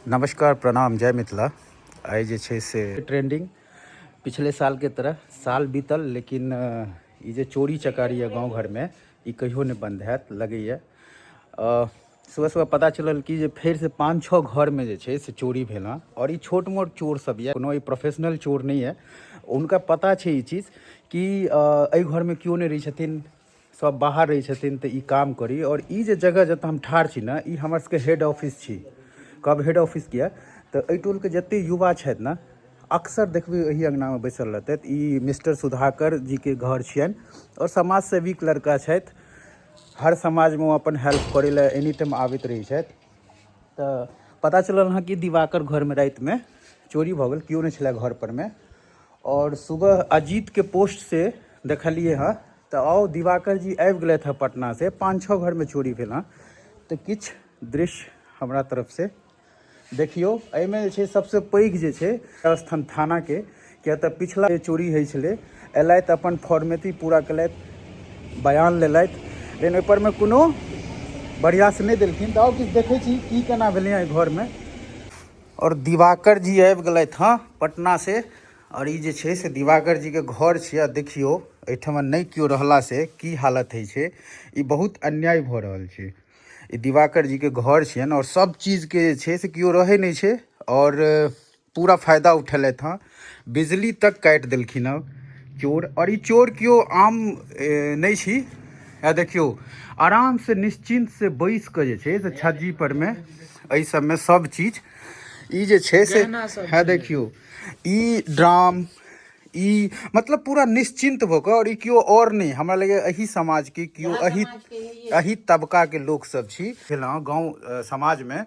नमस्कार, प्रणाम, जय मिथिला। आइ जे छै से ट्रेंडिंग पिछले साल के तरह साल बीतल, लेकिन ई जे चोरी चकारी है गांव घर में ई कहियो नहीं बंद हैत लगैए। सुबह सुबह पता चलल कि जे फेर से 5-6 घर में जे छै से चोरी भेल हँ। और ई छोट मोट चोर सब है, कोनो ई प्रोफेशनल चोर नहीं है। उनका पता छै ई चीज़ कि एहि घर में क्यों नहीं रही छथिन, सब बाहर रही छथिन तो ई काम करी। और ई जे जगह जतऽ हम ठाढ़ छी ना, ई हमर सबके हेड ऑफिस छी। कब हेड ऑफिस किया तो एहि टोलके जते युवा छथि ना, अक्सर देखबै एही अंगना में बैसल रहतै। ई मिस्टर सुधाकर जी के घर छियनि और समाज सेविक लड़का छथि। हर समाज में वो अपन हेल्प करे ला एनी टाइम आबैत रही छथि। तो पता चलल हाँ कि दिवाकर घर में रात में चोरी भऽ गेल, केओ नहीं छलै घर पर में। और सुबह अजीत के पोस्ट से देखलिए हाँ, तो आओ दिवाकर जी आबि गेलथि हँ पटना से। 5-6 घर में चोरी भेल हँ। तो किछ दृश्य हमरा तरफ से देखियो। एहिमे जे छै सबसे पैघ जे छै राजस्थान थाना के, किया तऽ पिछला जे चोरी होइ छलै एलथि अपन फॉर्मेलिटी पूरा केलथि, बयान लेलथि, लेकिन ओहिपर में कोनो बढ़िया से नहीं देलखिन। तऽ आउ किछु देखै छी की केना भेलै हँ घर में। और दिवाकर जी आबि गेलथि हँ पटना से। और ई जे छै से दिवाकर जी के घर छियै। देखियो एहिठमा नहीं केओ रहला से की हालत होइ छै। ई बहुत अन्याय भऽ रहल छै। ई दिवाकर जी के घर छियनि और सब चीज़ के जे छै से केओ रहै नहीं छै। और पूरा फायदा उठेलथि हँ, बिजली तक काटि देलखिन हँ चोर। और ई चोर केओ आम नहीं छी। देखियो आराम से निश्चिंत से बैस के जे छै से छज्जी पर में एहि सब में सब चीज ई जे छै से है। देखियो ई ड्राम, ई मतलब पूरा निश्चिंत होकर। और ई क्यों और नहीं, हमरा लगे एही समाज के क्यों एही तबका के लोग सब छी भेलौं गांव समाज में।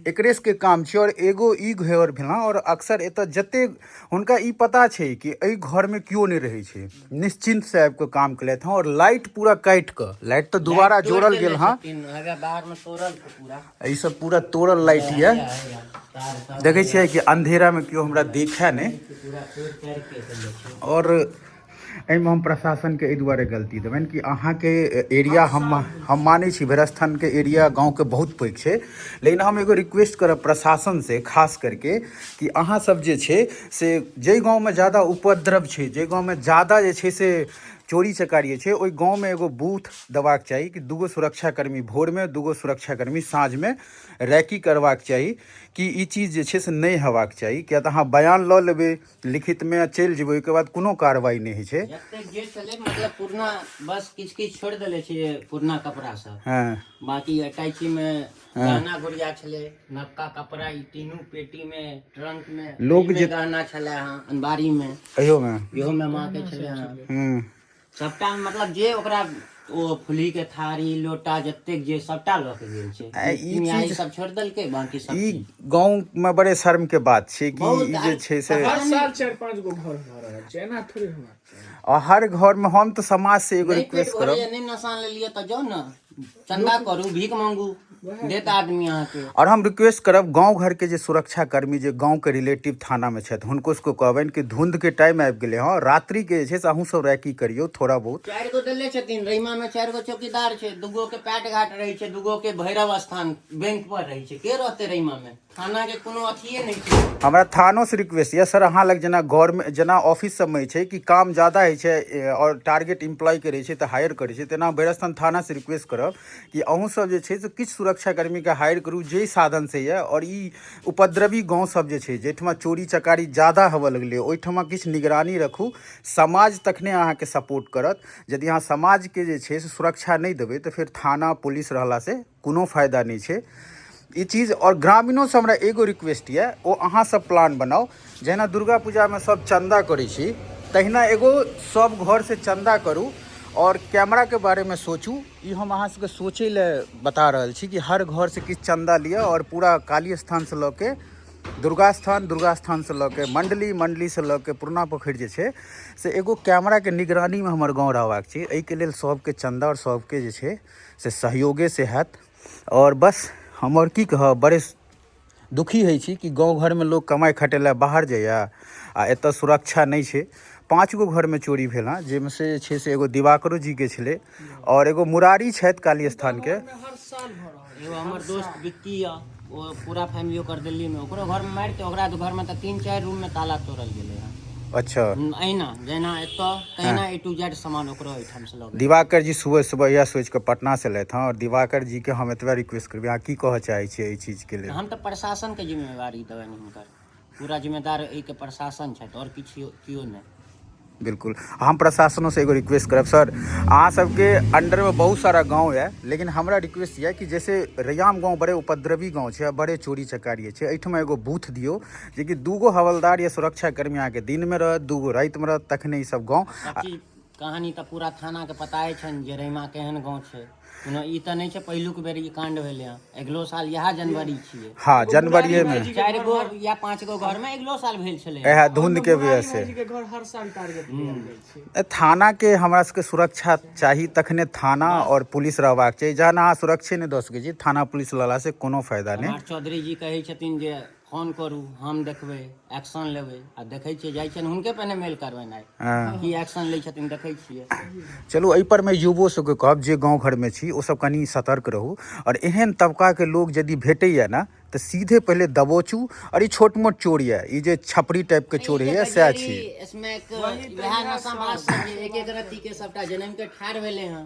एकरे के काम छै। और एगो ई घर भेलौं। और अक्सर एतऽ जते हुनका ई पता छै कि एहि घर में क्यों नहीं रहे छै, निश्चिंत से आबि के काम केलथि हँ। और लाइट पूरा काटि के, लाइट तो दोबारा जोड़ल गेल हँ, ई सब पूरा तोड़ल लाइट ये। देखे छियै कि अंधेरा में क्यों हमरा देखे नहीं। और एहिमे हम प्रशासन के एहि दुआरे गलती देबनि कि अहाँ के एरिया हम मानै छी भैरस्थान के एरिया गांव के बहुत पैघ छै। लेकिन हम एगो रिक्वेस्ट करब प्रशासन से खास करके कि अहाँ सब जे छै से जे गांव में ज़्यादा उपद्रव छै, जे गांव में ज़्यादा जे छै से चोरी चकारी छै, ओहि गांव में एगो बूथ देबाक चाही कि 2 गो सुरक्षाकर्मी भोर में, 2 गो सुरक्षाकर्मी साँझ में रैकी करबाक चाही कि ई चीज़ जे छै से नहीं हेबाक चाही। किया तऽ अहाँ बयान लऽ लेबै लिखित में, चलि जेबै, ओहिके बाद कोनो कार्रवाई नहीं होइ छै। जे छले मतलब पुरना बस किछ छोड़ देले छै पुरना कपड़ा सब। हाँ, बाकी अटैची में गहना गुड़िया छले, नक्का कपड़ा, ई तीनों पेटी में, ट्रंक में लोग जे गहना छले हाँ, अनबारी में, इहो में माँ के छले हाँ। सबटा मतलब जे ओकरा ओ फुली के थारी लोटा जतेक जे सबटा लऽ के गेल छै। ई चीज सब छोड़ देलकै, बाकी सब ई गांव में बड़े शर्म के बात छै कि ई जे छै से हर साल 4-5 गो घर भऽ रहल छै, एना थोड़े होना चाहिए। और हर घर में हम तो समाज से एगो रिक्वेस्ट करब, नहीं नशान ले लिया तो जाओ ना चंदा करू, भीख मांगू, देत आदमी यहाँ के। और हम रिक्वेस्ट करब गांव घर के जे सुरक्षा कर्मी जे गांव के रिलेटिव थाना में छथि हुनको सबको कहबनि कि धुंध के टाइम आबि गेलै हँ, रात्रि के जे छै से अहूँ सब रैकी करियो थोड़ा बहुत। 4 गो देले छथिन रैमा में, 4 गो चौकीदार छै, 2 गो के पैट घाट रहे छै, 2 गो के भैरव स्थान बैंक पर रहे छै। के रहते रैमा में? थाना के कोनो अथिए नहीं छै। हमरा थानो से रिक्वेस्ट ये सर, अहाँ लग जना गवर्नमेंट जना ऑफिस सब में छै कि काम ज्यादा है छै और टारगेट एम्प्लॉय के रहे छै तो हायर करे छै, तेना भैरस्थान थाना से रिक्वेस्ट करब कि अहूँ सब जे छै से किछु सुरक्षा कर्मी के हायर करू जे साधन से ये। और ई उपद्रवी गांव सब जे छै जेठमा चोरी चकारी ज्यादा होबऽ लगलै ओहिठमा किछु निगरानी रखू। समाज तखने अहाँ के सपोर्ट करत। यदि अहाँ समाज के जे छै से सुरक्षा नहीं देबै तो फिर थाना पुलिस रहला से कोनो फायदा नहीं छै ई चीज़। और ग्रामीणों से हमरा एगो रिक्वेस्ट ये, ओ अहाँ सब प्लान बनाओ, जहिना दुर्गा पूजा में सब चंदा करै छी तहिना एगो सब घर से चंदा करू। और कैमरा के बारे में सोचू, ई हम अहाँ सबके सोचे ले बता रहल छी कि हर घर से किछु चंदा लिया। और पूरा काली स्थान से लऽ के दुर्गा स्थान से लऽ के मंडली से लऽ के पुरना पोखरि जे छै से एगो कैमरा के निगरानी में हमर गाँव रहबाक छै। एहिके लेल सबके चंदा और सबके जे छै से सहयोगे से हैत। और बस हम और की कहब, बड़े दुखी है छी कि गांव घर में लोग कमाई खटेला बाहर जाइया आ एतऽ सुरक्षा नहीं छै। 5 गो घर में चोरी भेल हँ, जेमे से छै से एगो दिवाकरो जी के छलै और एगो मुरारी छथि काली स्थान के। एगो हमर दोस्त विक्की या वो पूरा फैमिली ओकर दिल्ली में ओकरो घर में मारि के ओकरा घर में तो 3-4 रूम में ताला तोड़ल गेले हैं। अच्छा अहिना जेना एतो तहिना A to Z सामान ओकरो एठाम से लगे। दिवाकर जी सुबह सुबह यह सोच के पटना से लेते हैं और दिवाकर जी के हम एतबा रिक्वेस्ट करबे, अहाँ की कह चाहे छियै ई चीज के लिए? हम तो प्रशासन के जिम्मेवारी देबे हुनकर, पूरा जिम्मेदार ए के प्रशासन छथि और कियो नहीं। बिल्कुल हम प्रशासनों से एगो रिक्वेस्ट करब सर, अहाँ सबके अंडर में बहुत सारा गांव है, लेकिन हमरा रिक्वेस्ट ये कि जैसे रैयाम गांव बड़े उपद्रवी गांव है, बड़े चोरी चकारी है, एठमा एगो बूथ दियो जे कि 2 हवलदार या सुरक्षा कर्मी आके दिन में रहत, 2 रात में रहत, तखने ई सब गांव कहानी तो पूरा थाना के पताए छन जे रैमा केहन गांव छै। कोनो ई त नहीं छै पहिलुक बेर ई कांड भेलै हँ, अगलो साल यह जनवरी छियै। हाँ जनवरी में 4 गो या 5 गो घर में अगलो साल भेल छलै। यह धुंध के वजह से के घर हर साल टारगेट किया गेल छै। थाना के हमरा सबके सुरक्षा चाही, तखने थाना और पुलिस रहबाक चाहिए। जहन अहाँ सुरक्षे नहीं दऽ सकै छी, थाना पुलिस लला से कोनो फायदा नहीं। कुमार चौधरी जी कहै छथिन जे फोन करू हम देखबै एक्शन लेबै, आ देखै छियै जाइ छनि हुनके पहिने मेल करबेनाइ की एक्शन लै छथिन देखै छियै। चलू एहि पर मैं युवो सबके कहब जे गाँव घर में छी ओ सब कनी सतर्क रहू, और एहन तबका के लोग यदि भेटैया ना तो सीधे पहले दबोचू। और ई छोट मोट चोर है, ई जे छपरी टाइप के चोर है सएह छी। इसमें वएह नशाबाज सब जे एक रत्ती के सबटा जन्म के ठाड़ भेले हैं,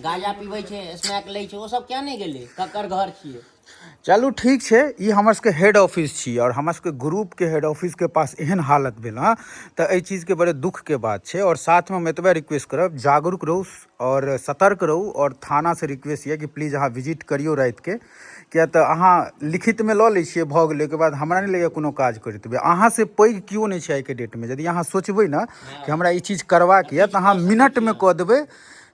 गांजा पीबै छै, स्मैक लै छै, ओ सब क्या नहीं गेलै, ककर घर छियै। चलू ठीक है, ये हमर सबके हेड ऑफिस छी और हमर सबके ग्रुप के हेड ऑफिस के पास एहन हालत भेल हाँ, तो एहि चीज के बड़े दुख के बात है। और साथ में हम एतबे रिक्वेस्ट करब जागरूक रहू और सतर्क रहू, और थाना से रिक्वेस्ट ये कि प्लीज अहाँ विजिट करियो रात के, किया तो अहाँ लिखित में लऽ लै छियै भऽ गेलै के बाद हमरा नहीं लगैया कोनो काज करैत हेबै। अहाँ से पैघ केओ नहीं छै आइ के डेट में, यदि अहाँ सोचबै ना कि हमरा ई चीज करबाक यऽ तऽ अहाँ मिनट में कऽ देबै।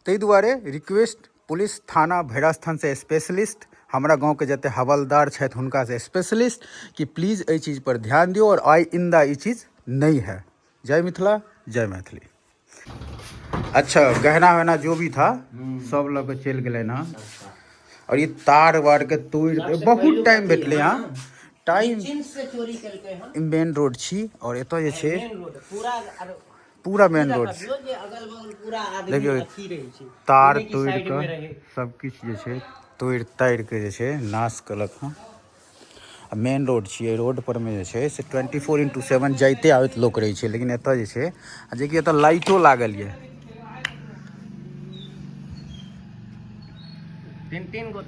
ताहि दुआरे रिक्वेस्ट पुलिस थाना भैरस्थान से स्पेशलिस्ट, हमारा गांव के जते हवलदार छथि हुनका से स्पेशलिस्ट, कि प्लीज एहि चीज पर ध्यान दियो और आइंदा ये चीज नहीं है। जय मिथिला, जय मैथिली। अच्छा गहना वहना जो भी था सब लऽ के चलि गेलै ना, और ये तार वार के तोड़ के बहुत टाइम भेटले यहाँ टाइम। से चोरी केलकै हँ, मेन रोड छी और एतऽ जे छै पूरा पूरा मेन रोड छै, जे अगल बगल पूरा आदमी देखियौ अथी रहै छै, तार तोड़ के सब किछु जे छै तोड़ ताड़ के जे छै नाश कलक हँ। आ मेन रोड छियै, रोड पर में जे छै से 24/7 जाइते आबैत लोक रहै छै, लेकिन एतऽ जे छै जेकि एतऽ लाइटो लागल ये, 3-3 गो